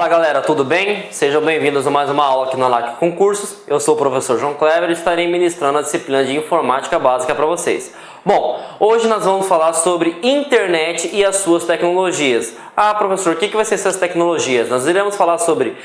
Galera, tudo bem? Sejam bem-vindos a mais uma aula aqui no ALAC Concursos. Eu sou o professor João Kleber e estarei ministrando a disciplina de Informática Básica para vocês. Bom, hoje nós vamos falar sobre internet e as suas tecnologias. Ah, professor, o que vai ser essas tecnologias? Nós iremos falar sobre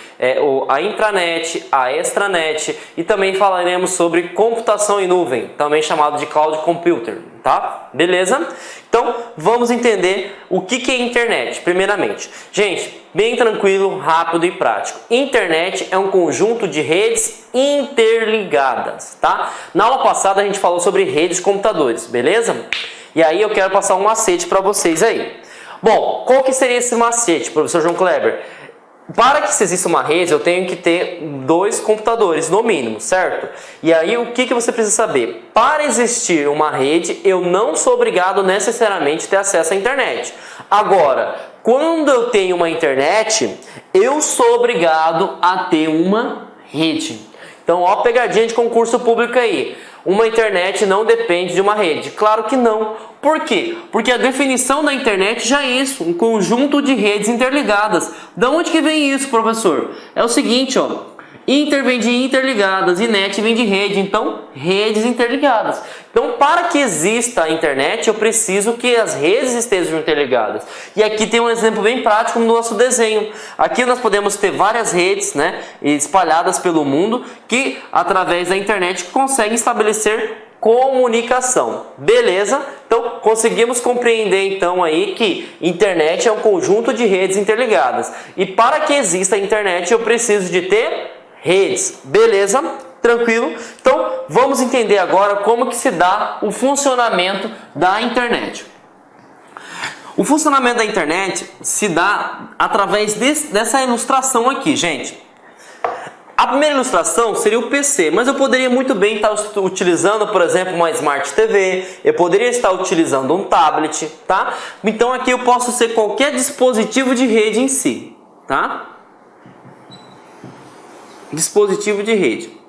a intranet, a extranet e também falaremos sobre computação em nuvem, também chamado de cloud computer, tá? Beleza? Então, vamos entender o que é internet, primeiramente. Gente, bem tranquilo, rápido e prático. Internet é um conjunto de redes interligadas, tá? Na aula passada a gente falou sobre redes de computadores, beleza? E aí eu quero passar um macete para vocês aí. Bom, qual que seria esse macete, professor João Kleber? Para que exista uma rede, eu tenho que ter 2 computadores, no mínimo, certo? E aí, o que você precisa saber? Para existir uma rede, eu não sou obrigado necessariamente a ter acesso à internet. Agora, quando eu tenho uma internet, eu sou obrigado a ter uma rede. Então, ó, pegadinha de concurso público aí. Uma internet não depende de uma rede. Claro que não. Por quê? Porque a definição da internet já é isso, um conjunto de redes interligadas. Da onde que vem isso, professor? É o seguinte, ó. Inter vem de interligadas e net vem de rede, então redes interligadas. Então, para que exista a internet, eu preciso que as redes estejam interligadas. E aqui tem um exemplo bem prático no nosso desenho. Aqui nós podemos ter várias redes, né, espalhadas pelo mundo, que através da internet conseguem estabelecer comunicação. Beleza? Então, conseguimos compreender então aí que internet é um conjunto de redes interligadas. E para que exista a internet, eu preciso de ter redes. Beleza? Tranquilo? Então, vamos entender agora como que se dá o funcionamento da internet. O funcionamento da internet se dá através dessa ilustração aqui, gente. A primeira ilustração seria o PC, mas eu poderia muito bem estar utilizando, por exemplo, uma Smart TV, eu poderia estar utilizando um tablet, tá? Então aqui eu posso ser qualquer dispositivo de rede em si, tá? Dispositivo de rede.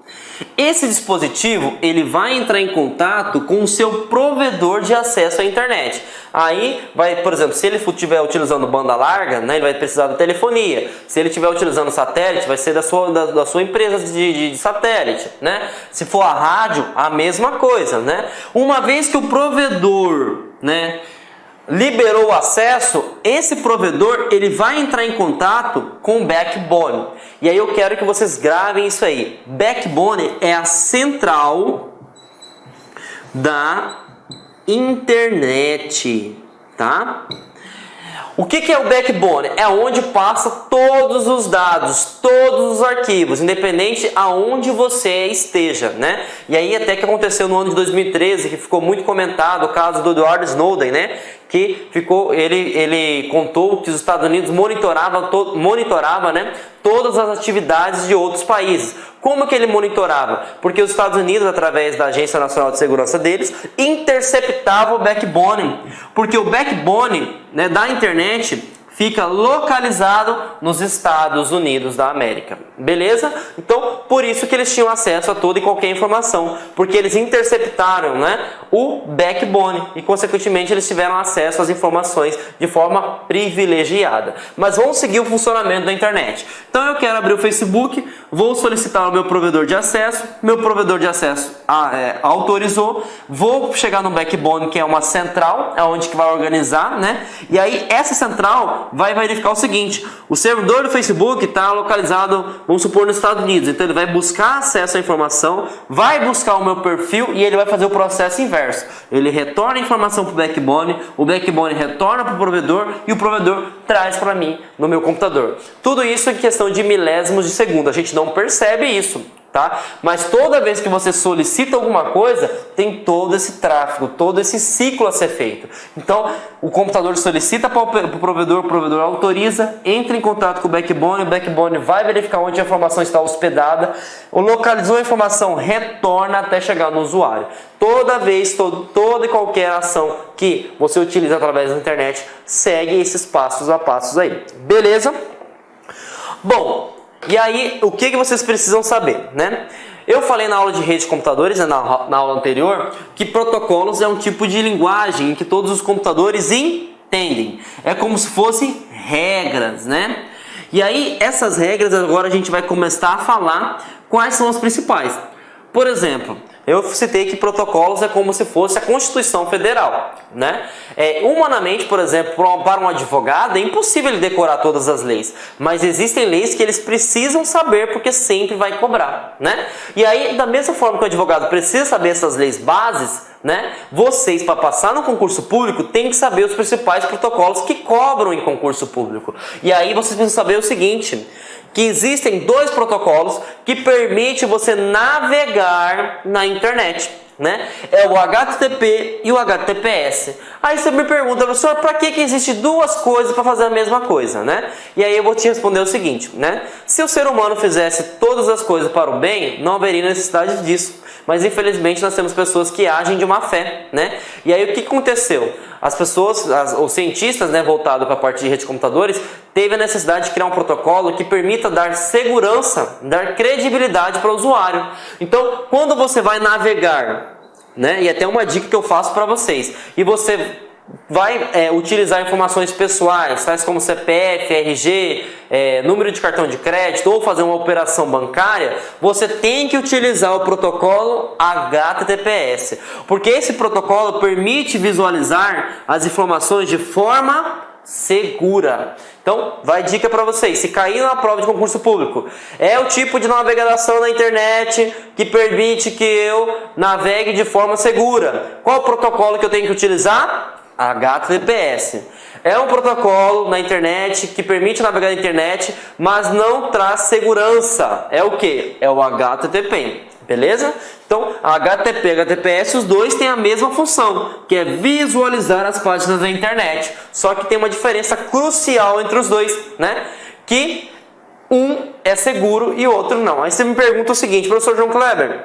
Esse dispositivo, ele vai entrar em contato com o seu provedor de acesso à internet. Aí, vai, por exemplo, se ele estiver utilizando banda larga, né, ele vai precisar da telefonia. Se ele estiver utilizando satélite, vai ser da sua empresa de satélite, né? Se for a rádio, a mesma coisa, né? Uma vez que o provedor, né, liberou o acesso, esse provedor ele vai entrar em contato com o backbone. E aí eu quero que vocês gravem isso aí. Backbone é a central da internet, tá? O que é o backbone? É onde passa todos os dados, todos os arquivos, independente aonde você esteja, né? E aí até que aconteceu no ano de 2013, que ficou muito comentado o caso do Edward Snowden, né? Que ele contou que os Estados Unidos monitorava, né, todas as atividades de outros países. Como que ele monitorava? Porque os Estados Unidos, através da Agência Nacional de Segurança deles, interceptava o backbone. Porque o backbone, né, da internet fica localizado nos Estados Unidos da América. Beleza? Então, por isso que eles tinham acesso a toda e qualquer informação. Porque eles interceptaram, né, o backbone. E, consequentemente, eles tiveram acesso às informações de forma privilegiada. Mas vamos seguir o funcionamento da internet. Então, eu quero abrir o Facebook, vou solicitar o meu provedor de acesso. Meu provedor de acesso autorizou. Vou chegar no backbone, que é uma central, é onde que vai organizar, né? E aí, essa central vai verificar o seguinte: o servidor do Facebook está localizado, vamos supor, nos Estados Unidos. Então ele vai buscar acesso à informação, vai buscar o meu perfil e ele vai fazer o processo inverso. Ele retorna a informação para o backbone retorna para o provedor e o provedor traz para mim no meu computador. Tudo isso em questão de milésimos de segundo. A gente não percebe isso, tá? Mas toda vez que você solicita alguma coisa, tem todo esse tráfego, todo esse ciclo a ser feito. Então, o computador solicita para o provedor autoriza, entra em contato com o backbone vai verificar onde a informação está hospedada, localizou a informação, retorna até chegar no usuário. Toda vez, toda e qualquer ação que você utiliza através da internet, segue esses passos a passos aí. Beleza? Bom, e aí, o que vocês precisam saber, né? Eu falei na aula de rede de computadores, né, na aula anterior, que protocolos é um tipo de linguagem em que todos os computadores entendem. É como se fossem regras, né? E aí, essas regras agora a gente vai começar a falar quais são as principais. Por exemplo, eu citei que protocolos é como se fosse a Constituição Federal, né? Humanamente, por exemplo, para um advogado é impossível ele decorar todas as leis, mas existem leis que eles precisam saber porque sempre vai cobrar, né? E aí, da mesma forma que o advogado precisa saber essas leis bases, né? Vocês, para passar no concurso público, têm que saber os principais protocolos que cobram em concurso público. E aí vocês precisam saber o seguinte, que existem 2 protocolos que permitem você navegar na internet, né? É o HTTP e o HTTPS. Aí você me pergunta, professor, para que existe 2 coisas para fazer a mesma coisa, né? E aí eu vou te responder o seguinte, né? Se o ser humano fizesse todas as coisas para o bem, não haveria necessidade disso. Mas infelizmente nós temos pessoas que agem de má fé, né? E aí o que aconteceu? As pessoas, os cientistas, né, voltados para a parte de rede de computadores, teve a necessidade de criar um protocolo que permita dar segurança, dar credibilidade para o usuário. Então, quando você vai navegar, né, e até uma dica que eu faço para vocês, e você vai utilizar informações pessoais, tais como CPF, RG, número de cartão de crédito ou fazer uma operação bancária, você tem que utilizar o protocolo HTTPS, porque esse protocolo permite visualizar as informações de forma segura. Então, vai dica para vocês, se cair na prova de concurso público, é o tipo de navegação na internet que permite que eu navegue de forma segura. Qual o protocolo que eu tenho que utilizar? HTTPS. É um protocolo na internet que permite navegar na internet, mas não traz segurança. É o que? É o HTTP. Beleza? Então, HTTP e HTTPS, os dois têm a mesma função, que é visualizar as páginas da internet. Só que tem uma diferença crucial entre os dois, né? Que um é seguro e o outro não. Aí você me pergunta o seguinte, professor João Kleber,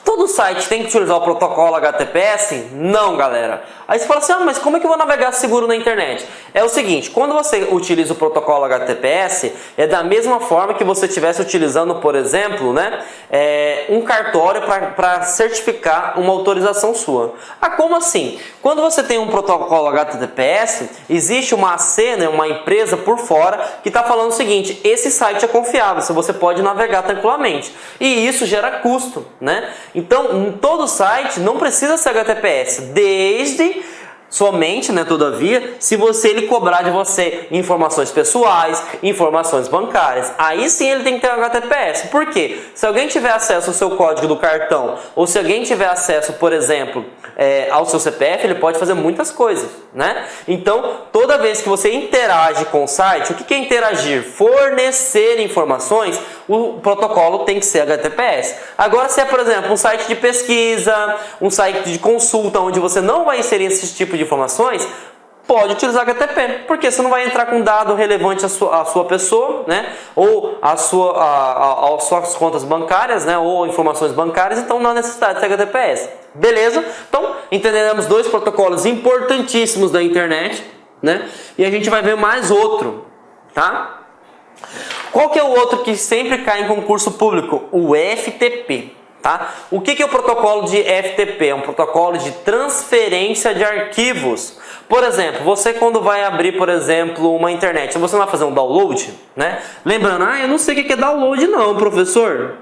todo site tem que utilizar o protocolo HTTPS? Não, galera. Aí você fala assim, mas como é que eu vou navegar seguro na internet? É o seguinte, quando você utiliza o protocolo HTTPS, é da mesma forma que você estivesse utilizando, por exemplo, né, um cartório para certificar uma autorização sua. Ah, como assim? Quando você tem um protocolo HTTPS, existe uma AC, né, uma empresa por fora, que está falando o seguinte, esse site é confiável, você pode navegar tranquilamente. E isso gera custo, né? Então, em todo site não precisa ser HTTPS, desde somente, né, todavia, se ele cobrar de você informações pessoais, informações bancárias, aí sim ele tem que ter um HTTPS. Por quê? Se alguém tiver acesso ao seu código do cartão, ou se alguém tiver acesso, por exemplo, ao seu CPF, ele pode fazer muitas coisas, né? Então, toda vez que você interage com o site, o que é interagir? Fornecer informações, o protocolo tem que ser HTTPS. Agora, se é, por exemplo, um site de pesquisa, um site de consulta, onde você não vai inserir esse tipo de informações, pode utilizar HTTP, porque você não vai entrar com dado relevante à sua pessoa, né? Ou às suas contas bancárias, né? Ou informações bancárias, então não há necessidade de ter HTTPS. Beleza? Então, entenderemos 2 protocolos importantíssimos da internet, né? E a gente vai ver mais outro, tá? Qual que é o outro que sempre cai em concurso público? O FTP. Tá? O que é o protocolo de FTP? É um protocolo de transferência de arquivos. Por exemplo, você quando vai abrir, por exemplo, uma internet, você não vai fazer um download, né? Lembrando, eu não sei o que é download não, professor.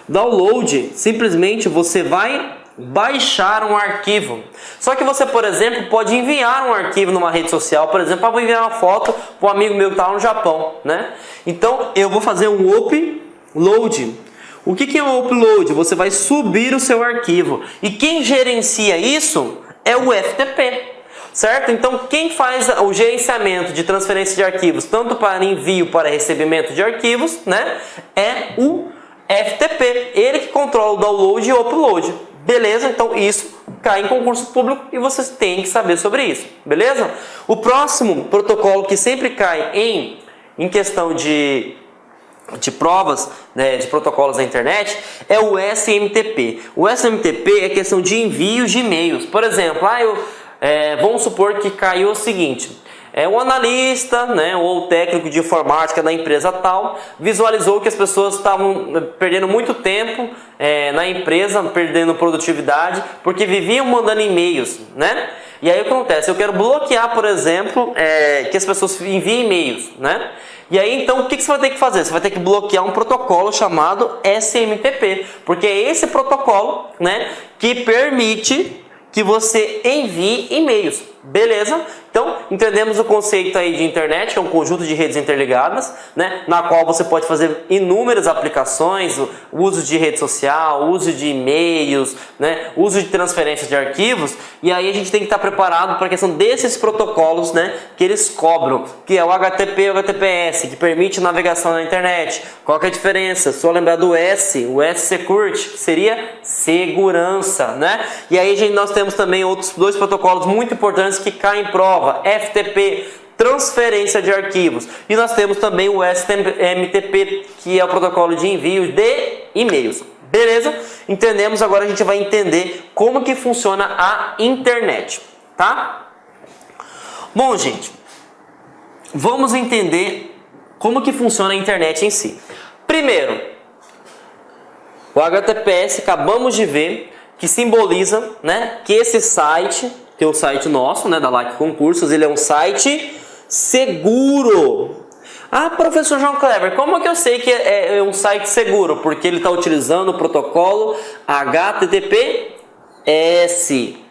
Download, simplesmente você vai baixar um arquivo. Só que você, por exemplo, pode enviar um arquivo numa rede social, por exemplo, vou enviar uma foto para um amigo meu que está lá no Japão, né? Então, eu vou fazer um upload. O que é um upload? Você vai subir o seu arquivo. E quem gerencia isso é o FTP. Certo? Então, quem faz o gerenciamento de transferência de arquivos, tanto para envio para recebimento de arquivos, né, é o FTP. Ele que controla o download e o upload. Beleza? Então, isso cai em concurso público e vocês têm que saber sobre isso. Beleza? O próximo protocolo que sempre cai em questão de provas, né, de protocolos da internet é o SMTP. O SMTP é questão de envios de e-mails. Por exemplo, vamos supor que caiu o seguinte, o analista, né, ou o técnico de informática da empresa tal visualizou que as pessoas estavam perdendo muito tempo na empresa, perdendo produtividade, porque viviam mandando e-mails, né? E aí o que acontece? Eu quero bloquear, por exemplo, que as pessoas enviem e-mails, né? E aí então o que você vai ter que fazer? Você vai ter que bloquear um protocolo chamado SMTP, porque é esse protocolo, né, que permite que você envie e-mails, beleza? Então, entendemos o conceito aí de internet, que é um conjunto de redes interligadas, né, na qual você pode fazer inúmeras aplicações, o uso de rede social, uso de e-mails, né, uso de transferência de arquivos, e aí a gente tem que estar preparado para a questão desses protocolos, né, que eles cobram, que é o HTTP e o HTTPS, que permite navegação na internet. Qual que é a diferença? Só lembrar do S, o S-Security, que seria segurança, né? E aí nós temos também outros dois protocolos muito importantes que caem em prova, FTP, transferência de arquivos, e nós temos também o SMTP, que é o protocolo de envio de e-mails. Beleza? Entendemos, agora a gente vai entender como que funciona a internet, tá? Bom, gente, vamos entender como que funciona a internet em si. Primeiro, o HTTPS, acabamos de ver, que simboliza, né, que esse site, que é o site nosso, né, da LAC Concursos, ele é um site seguro. Ah, professor João Kleber, como que eu sei que é um site seguro? Porque ele está utilizando o protocolo HTTPS,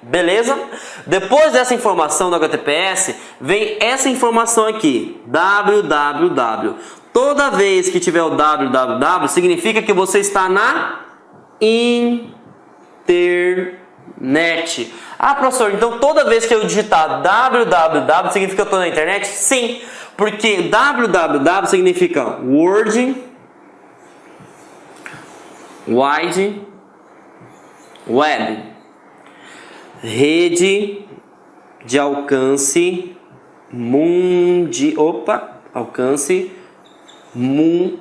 beleza? Depois dessa informação do HTTPS, vem essa informação aqui, www. Toda vez que tiver o www, significa que você está na internet. Ah, professor, então toda vez que eu digitar www significa que eu estou na internet? Sim, porque www significa World Wide Web, rede de alcance alcance mundial.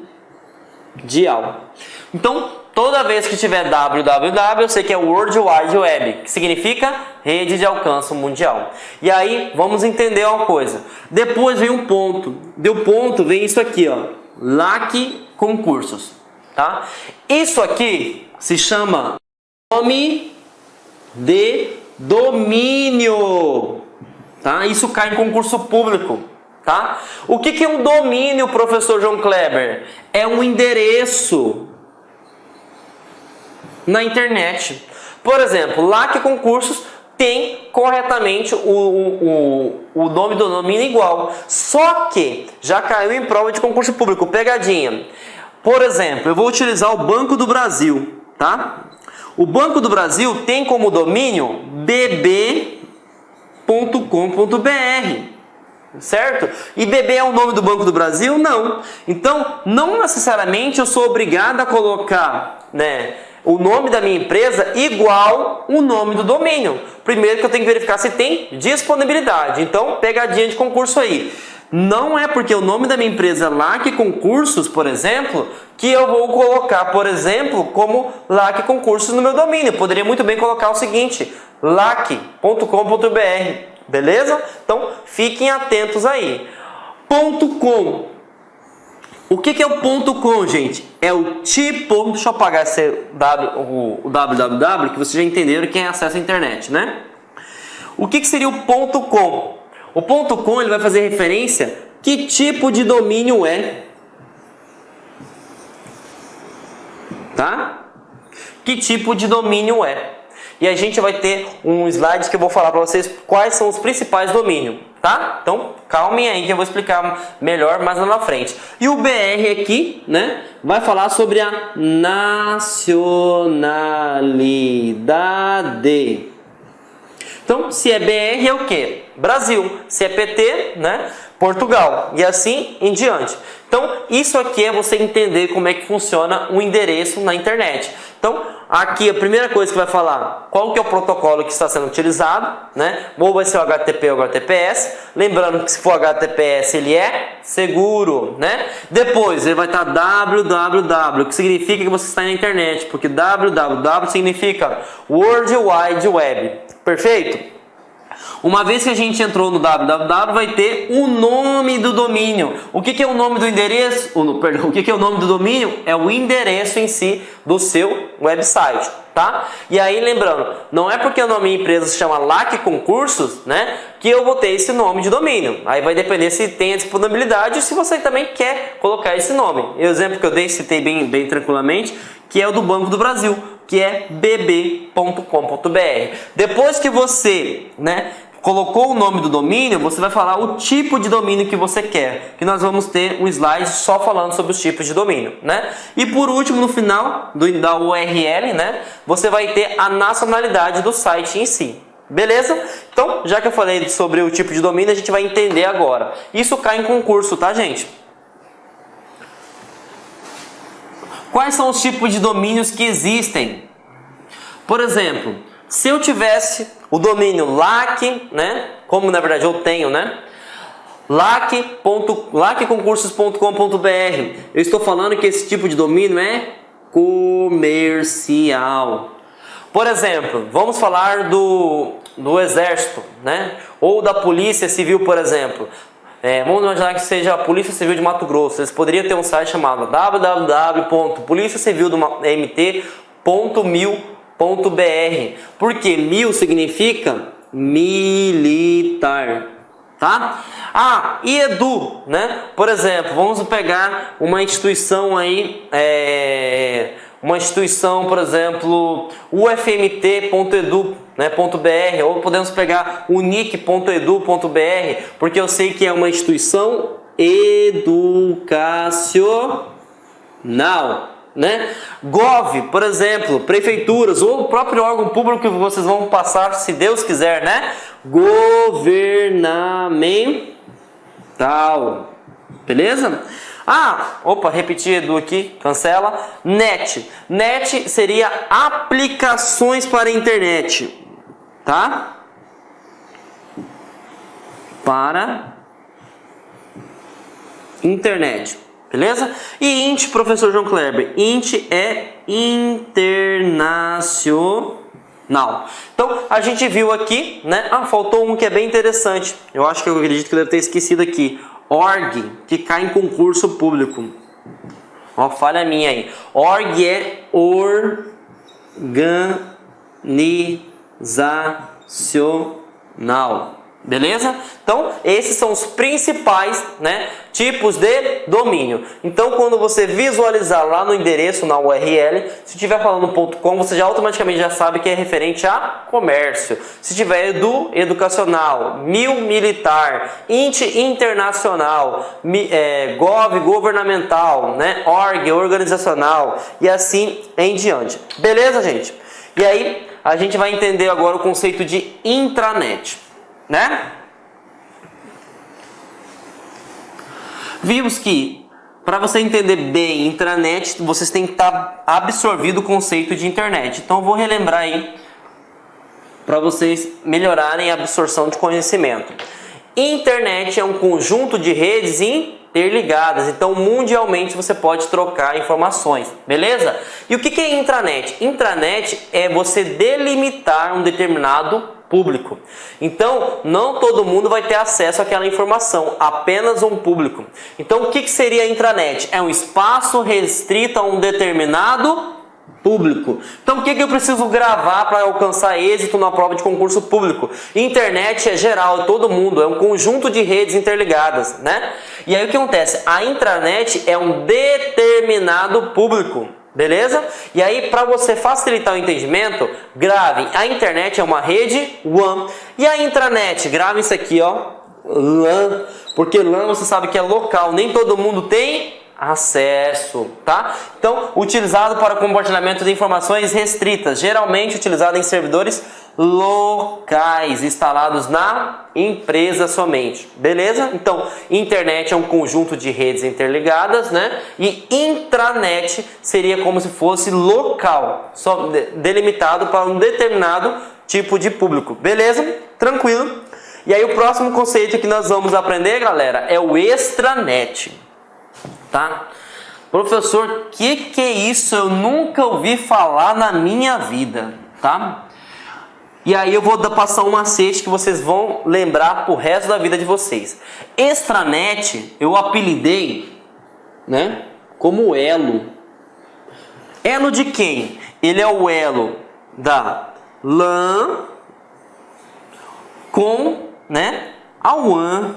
Então, toda vez que tiver www, eu sei que é World Wide Web, que significa rede de alcance mundial. E aí, vamos entender uma coisa. Depois vem um ponto. Deu ponto, vem isso aqui, ó. LAC Concursos, tá? Isso aqui se chama nome de domínio, tá? Isso cai em concurso público, tá? O que é um domínio, professor João Kleber? É um endereço na internet. Por exemplo, LAC Concursos tem corretamente o nome do domínio igual. Só que já caiu em prova de concurso público. Pegadinha. Por exemplo, eu vou utilizar o Banco do Brasil, tá? O Banco do Brasil tem como domínio bb.com.br. Certo? E BB é o nome do Banco do Brasil? Não. Então, não necessariamente eu sou obrigado a colocar, né, o nome da minha empresa igual o nome do domínio. Primeiro que eu tenho que verificar se tem disponibilidade. Então, pegadinha de concurso aí. Não é porque o nome da minha empresa é LAC Concursos, por exemplo, que eu vou colocar, por exemplo, como LAC Concursos no meu domínio. Eu poderia muito bem colocar o seguinte, lac.com.br. Beleza? Então, fiquem atentos aí. .com. O que é o .com, gente? É o tipo... Deixa eu apagar o www, que vocês já entenderam quem acessa a internet, né? O que seria o .com? O .com ele vai fazer referência que tipo de domínio é. Tá? Que tipo de domínio é. E a gente vai ter um slide que eu vou falar para vocês quais são os principais domínios, tá? Então, calmem aí que eu vou explicar melhor mais lá na frente. E o BR aqui, né, vai falar sobre a nacionalidade. Então, se é BR é o quê? Brasil. Se é PT, né, Portugal. E assim em diante. Então, isso aqui é você entender como é que funciona o endereço na internet. Então, aqui a primeira coisa que vai falar qual que é o protocolo que está sendo utilizado, né? Ou vai ser o HTTP ou o HTTPS. Lembrando que se for HTTPS ele é seguro, né? Depois ele vai estar www, que significa que você está na internet, porque www significa World Wide Web. Perfeito? Uma vez que a gente entrou no www, vai ter o nome do domínio. O que é o nome do endereço? O que é o nome do domínio? É o endereço em si do seu website, tá? E aí, lembrando, não é porque o nome da empresa se chama LAC Concursos, né, que eu vou ter esse nome de domínio. Aí vai depender se tem a disponibilidade ou se você também quer colocar esse nome. O exemplo que eu dei, citei bem tranquilamente, que é o do Banco do Brasil, que é bb.com.br. Depois que você, né, colocou o nome do domínio, você vai falar o tipo de domínio que você quer, que nós vamos ter um slide só falando sobre os tipos de domínio, né? E por último, no final da URL, né, você vai ter a nacionalidade do site em si. Beleza? Então, já que eu falei sobre o tipo de domínio, a gente vai entender agora. Isso cai em concurso, tá, gente? Quais são os tipos de domínios que existem? Por exemplo, se eu tivesse o domínio LAC, né? Como na verdade eu tenho, né? lacconcursos.com.br. Eu estou falando que esse tipo de domínio é comercial. Por exemplo, vamos falar do Exército, né? Ou da Polícia Civil, por exemplo. Vamos imaginar que seja a Polícia Civil de Mato Grosso. Eles poderiam ter um site chamado www.policiacivil.mt.mil.br. Porque mil significa militar, tá? E edu, né? Por exemplo, vamos pegar uma instituição aí, uma instituição, por exemplo, ufmt.edu, né, .br, ou podemos pegar unic.edu.br, porque eu sei que é uma instituição educacional, né? Gov, por exemplo, prefeituras ou o próprio órgão público que vocês vão passar, se Deus quiser, né? Governamental, beleza? Repeti Edu aqui, cancela. Net seria aplicações para a internet, tá? Para internet, beleza? E int, professor João Kleber, int é internacional. Então a gente viu aqui, né? Faltou um que é bem interessante. Eu acredito que eu devo ter esquecido aqui. Org, que cai em concurso público. Falha minha aí. Org é organizacional. Beleza? Então, esses são os principais, né, tipos de domínio. Então, quando você visualizar lá no endereço, na URL, se estiver falando .com, você já automaticamente já sabe que é referente a comércio. Se tiver edu, educacional, mil, militar, int, internacional, gov, governamental, né, org, organizacional e assim em diante. Beleza, gente? E aí, a gente vai entender agora o conceito de intranet, né? Vimos que para você entender bem intranet, vocês têm que estar absorvido o conceito de internet. Então eu vou relembrar aí para vocês melhorarem a absorção de conhecimento. Internet é um conjunto de redes interligadas, então mundialmente você pode trocar informações, beleza? E o que é intranet? Intranet é você delimitar um determinado público. Então, não todo mundo vai ter acesso àquela informação, apenas um público. Então, o que seria a intranet? É um espaço restrito a um determinado público. Então, o que eu preciso gravar para alcançar êxito na prova de concurso público? Internet é geral, é todo mundo, é um conjunto de redes interligadas, né? E aí o que acontece? A intranet é um determinado público. Beleza? E aí, para você facilitar o entendimento, grave. A internet é uma rede WAN. E a intranet? Grave isso aqui, ó. LAN. Porque LAN você sabe que é local. Nem todo mundo tem acesso, tá? Então, utilizado para compartilhamento de informações restritas. Geralmente utilizado em servidores locais, instalados na empresa somente. Beleza? Então, internet é um conjunto de redes interligadas, né? E intranet seria como se fosse local, só delimitado para um determinado tipo de público. Beleza? Tranquilo? E aí o próximo conceito que nós vamos aprender, galera, é o extranet. Tá? Professor, que é isso? Eu nunca ouvi falar na minha vida, tá? E aí eu vou passar um macete que vocês vão lembrar pro resto da vida de vocês. Extranet eu apelidei, né, como elo. Elo de quem? Ele é o elo da LAN com, né, a WAN.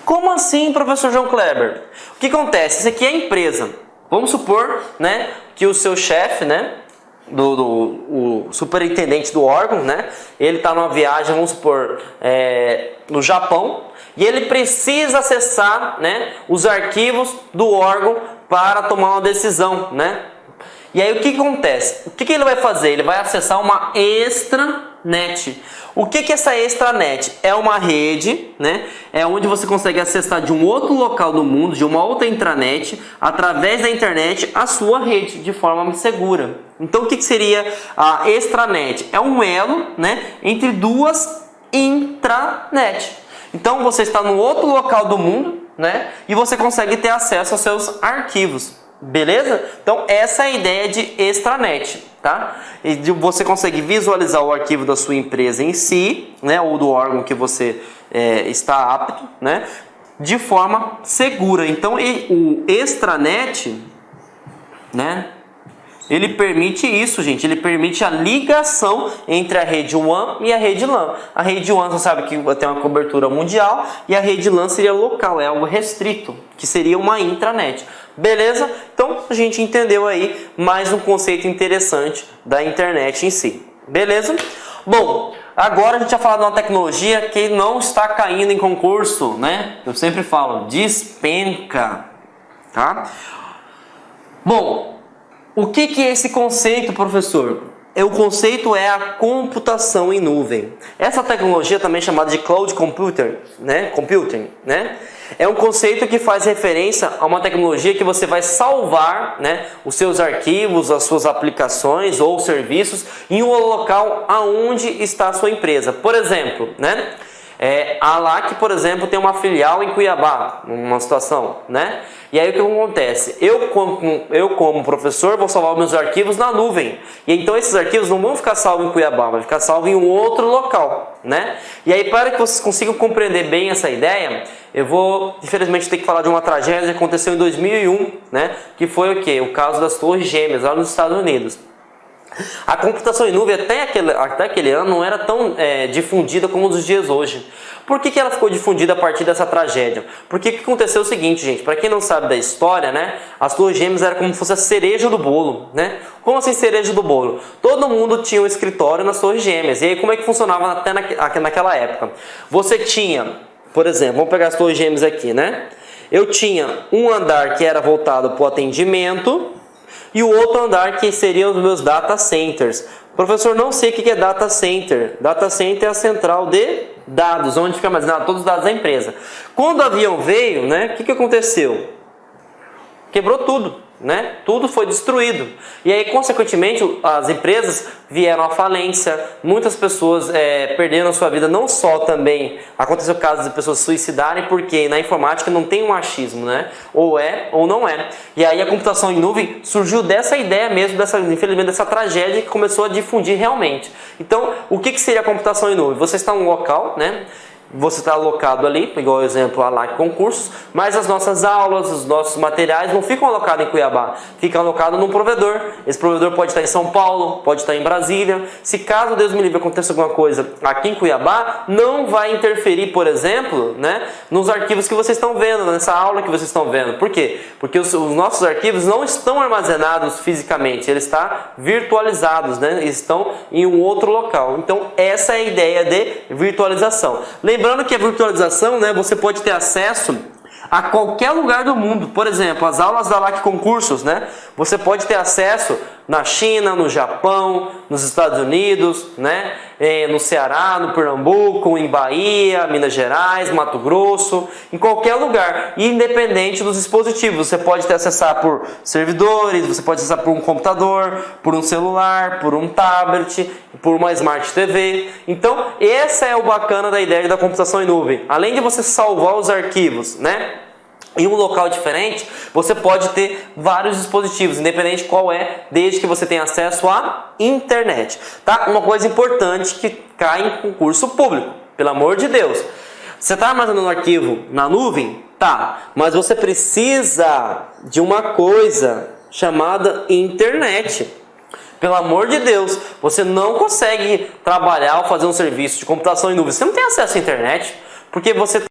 Como assim, professor João Kleber? O que acontece? Isso aqui é a empresa. Vamos supor, né, que o seu chefe, né, o superintendente do órgão, né, ele está numa viagem, vamos supor, no Japão, e ele precisa acessar, né, os arquivos do órgão para tomar uma decisão, né? E aí o que acontece? O que ele vai fazer? Ele vai acessar uma extranet. O que é essa extranet? É uma rede, né? É onde você consegue acessar de um outro local do mundo, de uma outra intranet, através da internet, a sua rede, de forma segura. Então o que seria a extranet? É um elo, né, entre duas intranet. Então você está no outro local do mundo, né, e você consegue ter acesso aos seus arquivos. Beleza? Então essa é a ideia de extranet, tá? E você consegue visualizar o arquivo da sua empresa em si, né, ou do órgão que você está apto, né, de forma segura. Então o extranet, né, ele permite isso, gente. Ele permite a ligação entre a rede WAN e a rede LAN. A rede WAN, você sabe que tem uma cobertura mundial, e a rede LAN seria local, é algo restrito, que seria uma intranet. Beleza? Então a gente entendeu aí mais um conceito interessante da internet em si. Beleza? Bom, agora a gente vai falar de uma tecnologia que não está caindo em concurso, né? Eu sempre falo, despenca, tá? Bom, o que é esse conceito, professor? O conceito é a computação em nuvem. Essa tecnologia também é chamada de cloud computing, né? É um conceito que faz referência a uma tecnologia que você vai salvar, né, os seus arquivos, as suas aplicações ou serviços em um local aonde está a sua empresa. Por exemplo, né? A LAC, por exemplo, tem uma filial em Cuiabá, numa situação, né? E aí o que acontece? Eu como professor vou salvar meus arquivos na nuvem. E então esses arquivos não vão ficar salvos em Cuiabá, vai ficar salvo em um outro local, né? E aí para que vocês consigam compreender bem essa ideia, eu vou, infelizmente, ter que falar de uma tragédia que aconteceu em 2001, né? Que foi o quê? O caso das Torres Gêmeas lá nos Estados Unidos. A computação em nuvem até aquele ano não era tão difundida como nos dias hoje. Por que ela ficou difundida a partir dessa tragédia? Porque o que aconteceu é o seguinte, gente, para quem não sabe da história, né, as Torres Gêmeas era como se fosse a cereja do bolo, né? Como assim cereja do bolo? Todo mundo tinha um escritório nas Torres Gêmeas. E aí como é que funcionava até naquela época? Você tinha, por exemplo, vamos pegar as Torres Gêmeas aqui, né? Eu tinha um andar que era voltado para o atendimento, e o outro andar que seriam os meus data centers. Professor, não sei o que é data center. Data center é a central de dados, onde fica armazenado todos os dados da empresa. Quando o avião veio, né, o que aconteceu? Quebrou tudo, né? Tudo foi destruído. E aí, consequentemente, as empresas vieram à falência. Muitas pessoas perderam a sua vida. Não só também aconteceu casos de pessoas se suicidarem, porque na informática não tem um achismo, né? Ou é ou não é. E aí a computação em nuvem surgiu dessa ideia mesmo, infelizmente, dessa tragédia que começou a difundir realmente. Então, o que seria a computação em nuvem? Você está num local, né? Você está alocado ali, igual o exemplo a LAC Concursos, mas as nossas aulas, os nossos materiais não ficam alocados em Cuiabá, ficam alocados num provedor. Esse provedor pode estar em São Paulo, pode estar em Brasília. Se caso, Deus me livre, aconteça alguma coisa aqui em Cuiabá, não vai interferir, por exemplo, né, nos arquivos que vocês estão vendo, nessa aula que vocês estão vendo. Por quê? Porque os nossos arquivos não estão armazenados fisicamente, eles estão virtualizados, né, eles estão em um outro local. Então essa é a ideia de virtualização. Lembrando que a virtualização, né, você pode ter acesso a qualquer lugar do mundo. Por exemplo, as aulas da LAC Concursos, né, você pode ter acesso na China, no Japão, nos Estados Unidos, né, no Ceará, no Pernambuco, em Bahia, Minas Gerais, Mato Grosso, em qualquer lugar, independente dos dispositivos. Você pode ter acessar por servidores, você pode acessar por um computador, por um celular, por um tablet, por uma Smart TV. Então, essa é o bacana da ideia da computação em nuvem. Além de você salvar os arquivos, né, em um local diferente, você pode ter vários dispositivos, independente qual é, desde que você tenha acesso à internet. Tá? Uma coisa importante que cai em concurso público, pelo amor de Deus. Você está armazenando um arquivo na nuvem? Tá, mas você precisa de uma coisa chamada internet. Pelo amor de Deus, você não consegue trabalhar ou fazer um serviço de computação em nuvem. Você não tem acesso à internet, porque você tem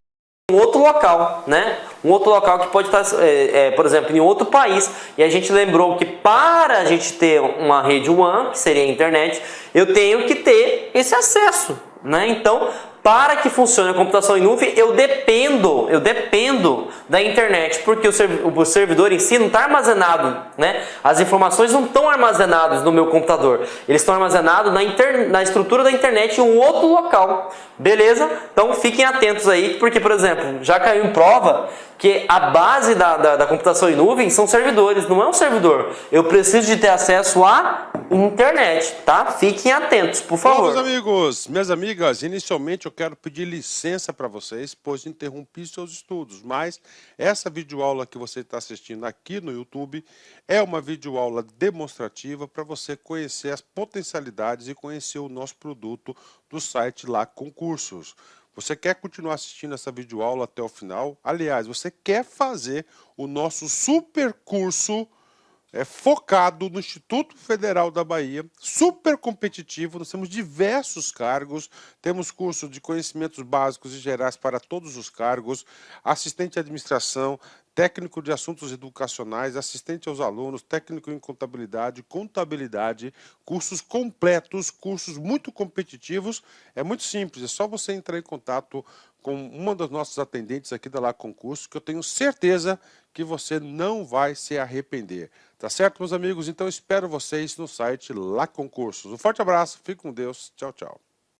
um outro local, né? Um outro local que pode estar, por exemplo, em outro país. E a gente lembrou que para a gente ter uma rede WAN, que seria a internet, eu tenho que ter esse acesso, né? Então, para que funcione a computação em nuvem, eu dependo da internet, porque o servidor em si não está armazenado, né? As informações não estão armazenadas no meu computador, eles estão armazenados na estrutura da internet em um outro local, beleza? Então fiquem atentos aí, porque, por exemplo, já caiu em prova que a base da computação em nuvem são servidores, não é um servidor. Eu preciso de ter acesso à internet, tá? Fiquem atentos, por favor. Bom, meus amigos, minhas amigas, inicialmente eu quero pedir licença para vocês, pois interrompi seus estudos, mas essa videoaula que você está assistindo aqui no YouTube é uma videoaula demonstrativa para você conhecer as potencialidades e conhecer o nosso produto do site Lá Concursos. Você quer continuar assistindo essa videoaula até o final? Aliás, você quer fazer o nosso super curso focado no Instituto Federal da Bahia, super competitivo, nós temos diversos cargos, temos curso de conhecimentos básicos e gerais para todos os cargos, assistente de administração, técnico de assuntos educacionais, assistente aos alunos, técnico em contabilidade, cursos completos, cursos muito competitivos. É muito simples, é só você entrar em contato com uma das nossas atendentes aqui da Lá Concursos, que eu tenho certeza que você não vai se arrepender. Tá certo, meus amigos? Então espero vocês no site Lá Concursos. Um forte abraço, fique com Deus, tchau, tchau.